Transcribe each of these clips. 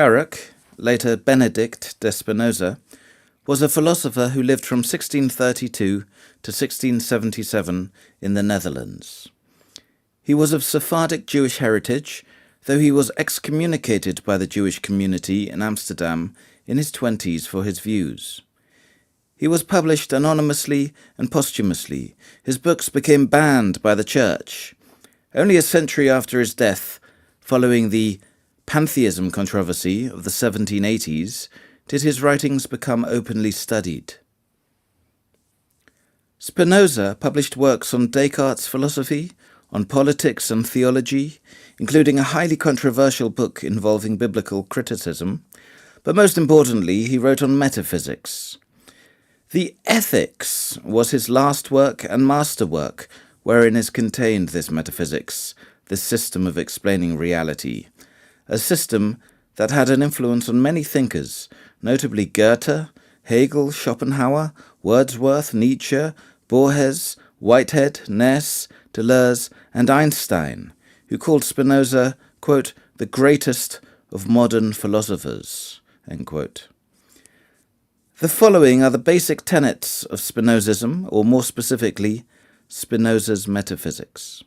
Baruch, later Benedict de Spinoza, was a philosopher who lived from 1632 to 1677 in the Netherlands. He was of Sephardic Jewish heritage, though he was excommunicated by the Jewish community in Amsterdam in his 20s for his views. He was published anonymously and posthumously. His books became banned by the Church. Only a century after his death, following the Pantheism controversy of the 1780s, did his writings become openly studied. Spinoza published works on Descartes' philosophy, on politics and theology, including a highly controversial book involving biblical criticism, but most importantly, he wrote on metaphysics. The Ethics was his last work and masterwork, wherein is contained this metaphysics, this system of explaining reality, a system that had an influence on many thinkers, notably Goethe, Hegel, Schopenhauer, Wordsworth, Nietzsche, Borges, Whitehead, Naess, Deleuze, and Einstein, who called Spinoza, quote, the greatest of modern philosophers, end quote. The following are the basic tenets of Spinozism, or more specifically, Spinoza's metaphysics.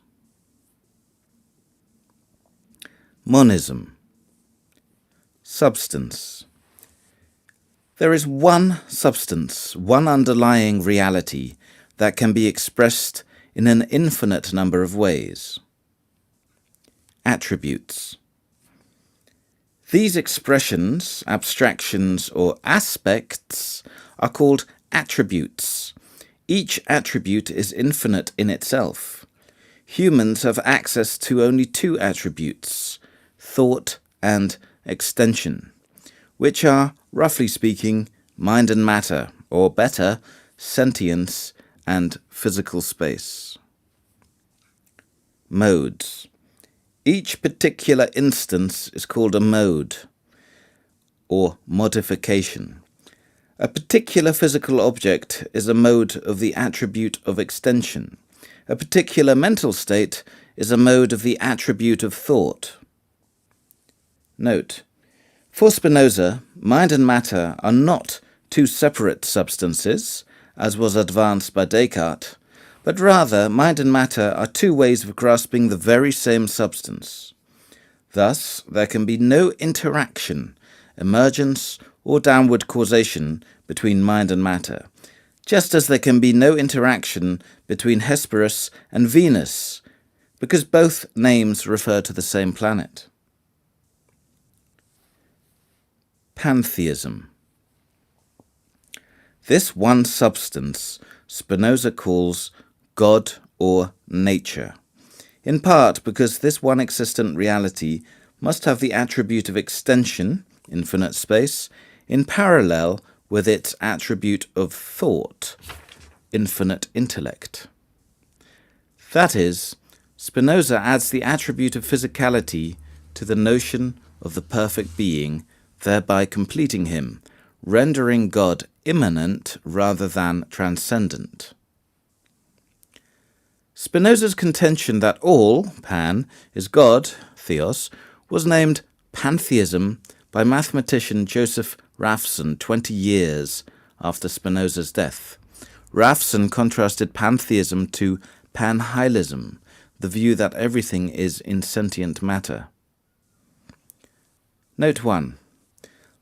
Monism. Substance. There is one substance, one underlying reality that can be expressed in an infinite number of ways. Attributes. These expressions, abstractions, or aspects are called attributes. Each attribute is infinite in itself. Humans have access to only two attributes, thought and extension, which are, roughly speaking, mind and matter, or better, sentience and physical space. Modes. Each particular instance is called a mode, or modification. A particular physical object is a mode of the attribute of extension. A particular mental state is a mode of the attribute of thought. Note: for Spinoza, mind and matter are not two separate substances, as was advanced by Descartes, but rather mind and matter are two ways of grasping the very same substance. Thus, there can be no interaction, emergence, or downward causation between mind and matter, just as there can be no interaction between Hesperus and Venus, because both names refer to the same planet. Pantheism. This one substance Spinoza calls God or nature, in part because this one existent reality must have the attribute of extension, infinite space, in parallel with its attribute of thought, infinite intellect. That is, Spinoza adds the attribute of physicality to the notion of the perfect being, thereby completing him, rendering God immanent rather than transcendent. Spinoza's contention that all, pan, is God, theos, was named Pantheism by mathematician Joseph Raphson 20 years after Spinoza's death. Raphson contrasted pantheism to panhylism, the view that everything is insentient matter. Note 1.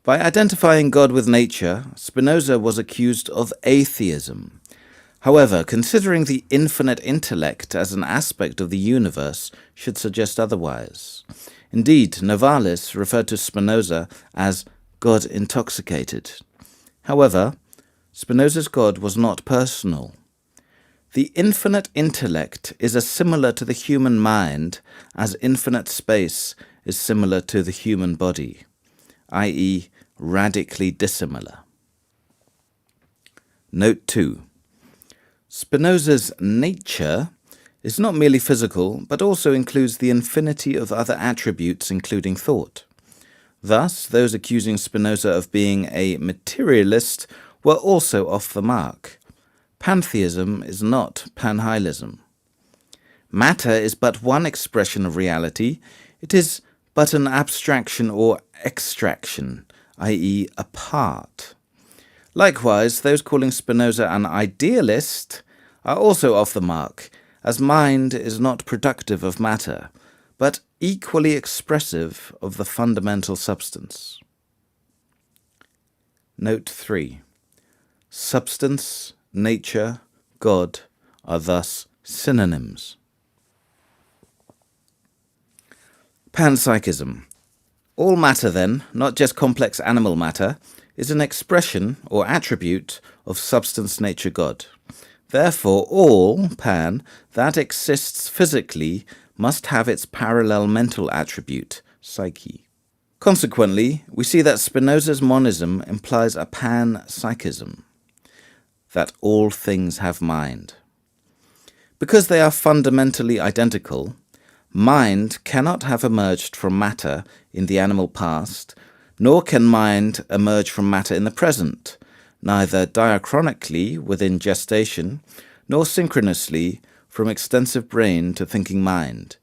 By identifying God with nature, Spinoza was accused of atheism. However, considering the infinite intellect as an aspect of the universe should suggest otherwise. Indeed, Novalis referred to Spinoza as God intoxicated. However, Spinoza's God was not personal. The infinite intellect is as similar to the human mind as infinite space is similar to the human body, i.e., radically dissimilar. Note 2. Spinoza's nature is not merely physical, but also includes the infinity of other attributes, including thought. Thus, those accusing Spinoza of being a materialist were also off the mark. Pantheism is not panhylism. Matter is but one expression of reality. It is but an abstraction or extraction, i.e. a part. Likewise, those calling Spinoza an idealist are also off the mark, as mind is not productive of matter, but equally expressive of the fundamental substance. Note 3. Substance, nature, God are thus synonyms. Panpsychism. All matter, then, not just complex animal matter, is an expression or attribute of substance, nature, God. Therefore, all, pan, that exists physically must have its parallel mental attribute, psyche. Consequently, we see that Spinoza's monism implies a panpsychism, that all things have mind. Because they are fundamentally identical, mind cannot have emerged from matter in the animal past, nor can mind emerge from matter in the present, neither diachronically within gestation, nor synchronously from extensive brain to thinking mind.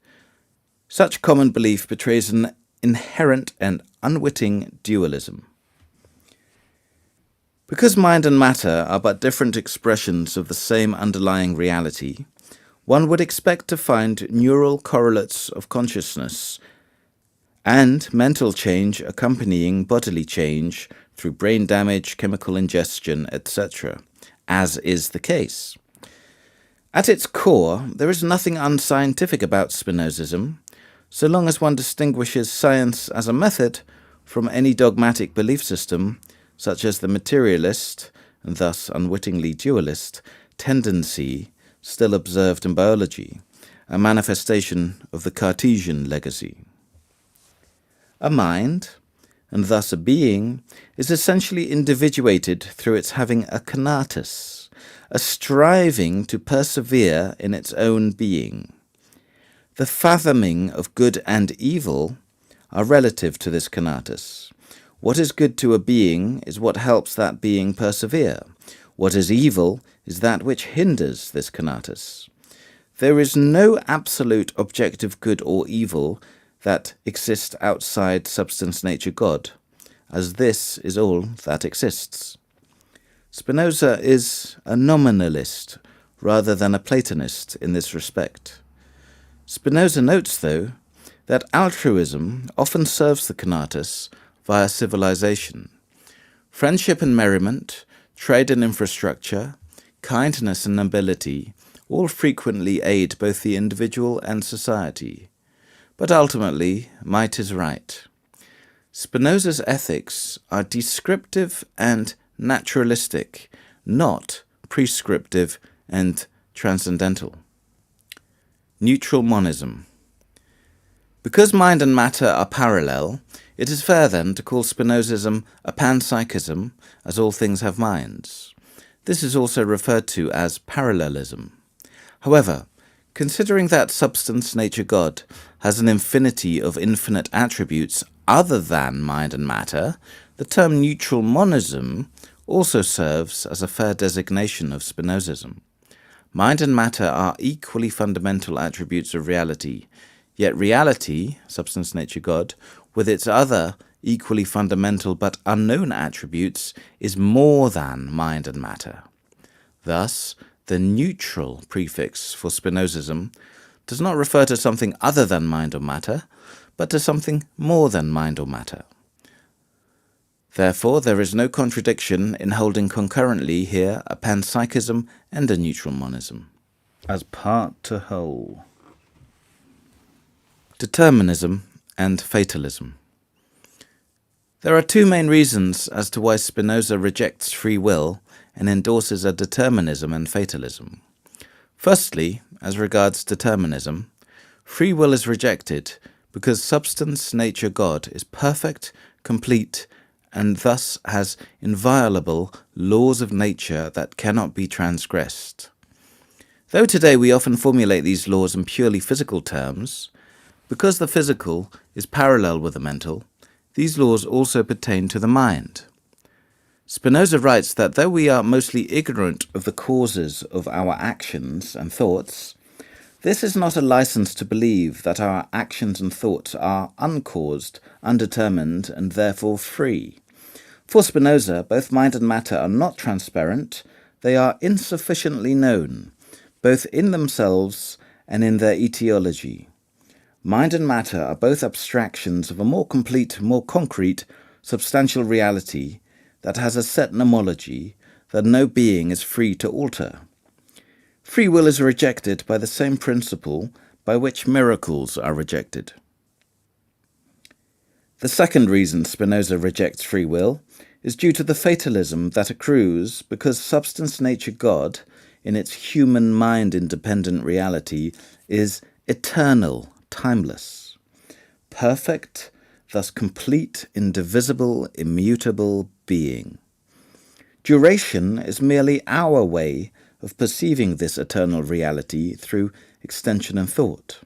Such common belief betrays an inherent and unwitting dualism. Because mind and matter are but different expressions of the same underlying reality, one would expect to find neural correlates of consciousness and mental change accompanying bodily change through brain damage, chemical ingestion, etc., as is the case. At its core, there is nothing unscientific about Spinozism, so long as one distinguishes science as a method from any dogmatic belief system, such as the materialist, and thus unwittingly dualist, tendency still observed in biology, a manifestation of the Cartesian legacy. A mind, and thus a being, is essentially individuated through its having a conatus, a striving to persevere in its own being. The fathoming of good and evil are relative to this conatus. What is good to a being is what helps that being persevere. What is evil is that which hinders this conatus. There is no absolute objective good or evil that exists outside substance, nature, God, as this is all that exists. Spinoza is a nominalist rather than a Platonist in this respect. Spinoza notes, though, that altruism often serves the conatus via civilization. Friendship and merriment, trade and infrastructure, kindness and nobility all frequently aid both the individual and society. But ultimately, might is right. Spinoza's ethics are descriptive and naturalistic, not prescriptive and transcendental. Neutral monism. Because mind and matter are parallel, it is fair then to call Spinozism a panpsychism, as all things have minds. This is also referred to as parallelism. However, considering that substance, nature, God has an infinity of infinite attributes other than mind and matter, the term neutral monism also serves as a fair designation of Spinozism. Mind and matter are equally fundamental attributes of reality, yet reality, substance, nature, God, with its other equally fundamental but unknown attributes, is more than mind and matter. Thus, the neutral prefix for Spinozism does not refer to something other than mind or matter, but to something more than mind or matter. Therefore, there is no contradiction in holding concurrently here a panpsychism and a neutral monism, as part to whole. Determinism and fatalism. There are two main reasons as to why Spinoza rejects free will and endorses a determinism and fatalism. Firstly, as regards determinism, free will is rejected because substance, nature, God is perfect, complete, and thus has inviolable laws of nature that cannot be transgressed. Though today we often formulate these laws in purely physical terms, because the physical is parallel with the mental, these laws also pertain to the mind. Spinoza writes that though we are mostly ignorant of the causes of our actions and thoughts, This is not a license to believe that our actions and thoughts are uncaused, undetermined, and therefore free. For Spinoza, both mind and matter are not transparent, they are insufficiently known, both in themselves and in their etiology. Mind and matter are both abstractions of a more complete, more concrete, substantial reality that has a set nomology that no being is free to alter. Free will is rejected by the same principle by which miracles are rejected. The second reason Spinoza rejects free will is due to the fatalism that accrues because substance-nature God, in its human mind-independent reality, is eternal, timeless, perfect, thus complete, indivisible, immutable being. Duration is merely our way of perceiving this eternal reality through extension and thought.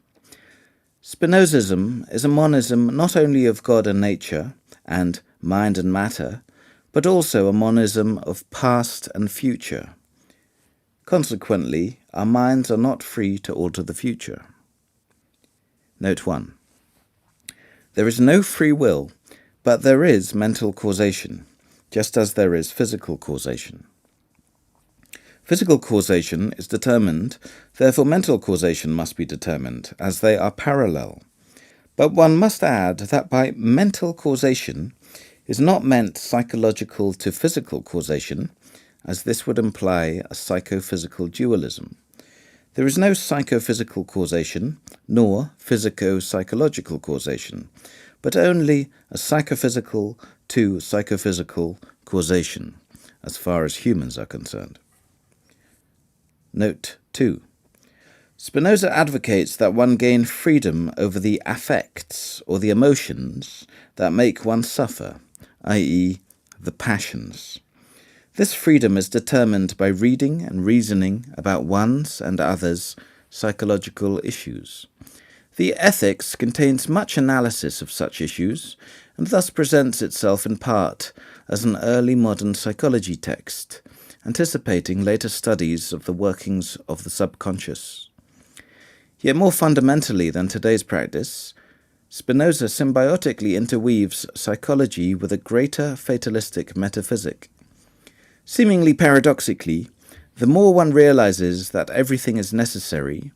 Spinozism is a monism not only of God and nature, and mind and matter, but also a monism of past and future. Consequently, our minds are not free to alter the future. Note 1. There is no free will, but there is mental causation, just as there is physical causation. Physical causation is determined, therefore mental causation must be determined, as they are parallel. But one must add that by mental causation is not meant psychological to physical causation, as this would imply a psychophysical dualism. There is no psychophysical causation, nor physico-psychological causation, but only a psychophysical to psychophysical causation, as far as humans are concerned. Note 2. Spinoza advocates that one gain freedom over the affects, or the emotions, that make one suffer, i.e., the passions. This freedom is determined by reading and reasoning about one's and others' psychological issues. The Ethics contains much analysis of such issues, and thus presents itself in part as an early modern psychology text, anticipating later studies of the workings of the subconscious. Yet more fundamentally than today's practice, Spinoza symbiotically interweaves psychology with a greater fatalistic metaphysic. Seemingly paradoxically, the more one realizes that everything is necessary,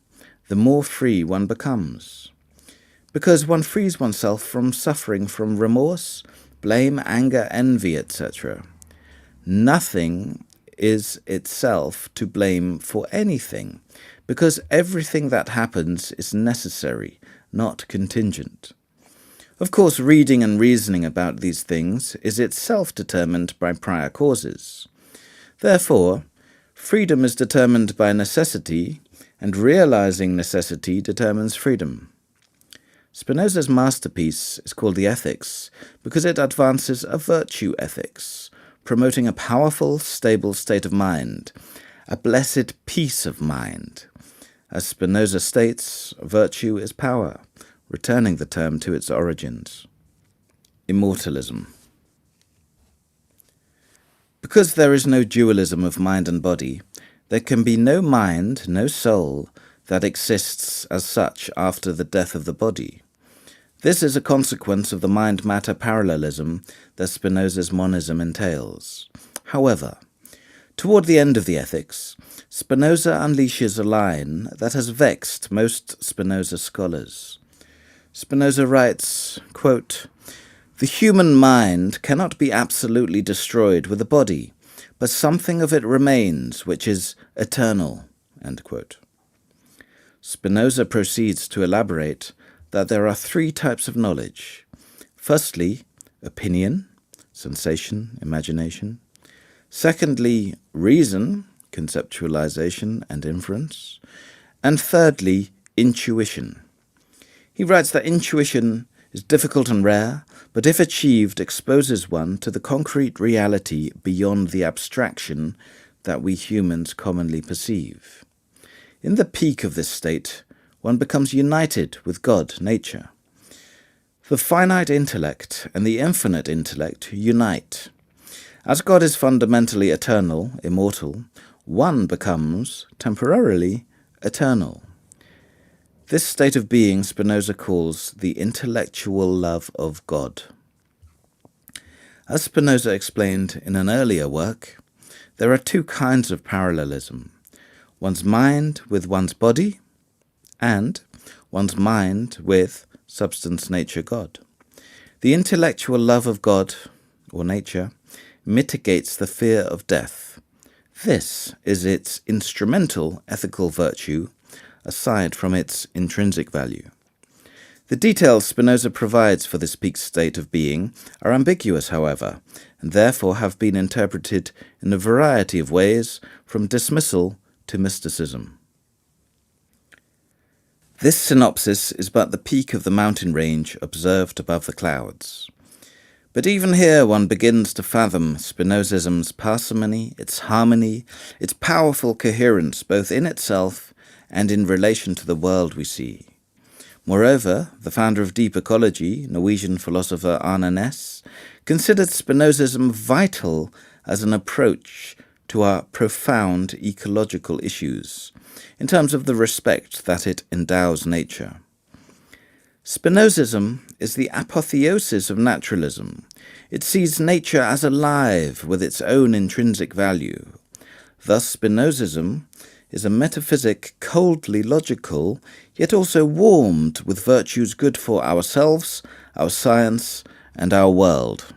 the more free one becomes. Because one frees oneself from suffering from remorse, blame, anger, envy, etc. Nothing is itself to blame for anything, because everything that happens is necessary, not contingent. Of course, reading and reasoning about these things is itself determined by prior causes. Therefore, freedom is determined by necessity, and realizing necessity determines freedom. Spinoza's masterpiece is called the Ethics because it advances a virtue ethics, promoting a powerful, stable state of mind, a blessed peace of mind. As Spinoza states, virtue is power, returning the term to its origins. Immortalism. Because there is no dualism of mind and body, there can be no mind, no soul, that exists as such after the death of the body. This is a consequence of the mind-matter parallelism that Spinoza's monism entails. However, toward the end of the Ethics, Spinoza unleashes a line that has vexed most Spinoza scholars. Spinoza writes, quote, "The human mind cannot be absolutely destroyed with the body, but something of it remains which is eternal." End quote. Spinoza proceeds to elaborate that there are three types of knowledge. Firstly, opinion, sensation, imagination. Secondly, reason, conceptualization and inference. And thirdly, intuition. He writes that intuition is difficult and rare, but if achieved, exposes one to the concrete reality beyond the abstraction that we humans commonly perceive. In the peak of this state, one becomes united with God, nature. The finite intellect and the infinite intellect unite. As God is fundamentally eternal, immortal, one becomes, temporarily, eternal. This state of being Spinoza calls the intellectual love of God. As Spinoza explained in an earlier work, there are two kinds of parallelism: one's mind with one's body, and one's mind with substance, nature, God. The intellectual love of God, or nature, mitigates the fear of death. This is its instrumental ethical virtue, aside from its intrinsic value. The details Spinoza provides for this peak state of being are ambiguous, however, and therefore have been interpreted in a variety of ways, from dismissal to mysticism. This synopsis is but the peak of the mountain range observed above the clouds. But even here one begins to fathom Spinozism's parsimony, its harmony, its powerful coherence both in itself and in relation to the world we see. Moreover, the founder of deep ecology, Norwegian philosopher Arne Næss, considered Spinozism vital as an approach to our profound ecological issues, in terms of the respect that it endows nature. Spinozism is the apotheosis of naturalism. It sees nature as alive with its own intrinsic value. Thus, Spinozism is a metaphysic coldly logical, yet also warmed with virtues good for ourselves, our science, and our world.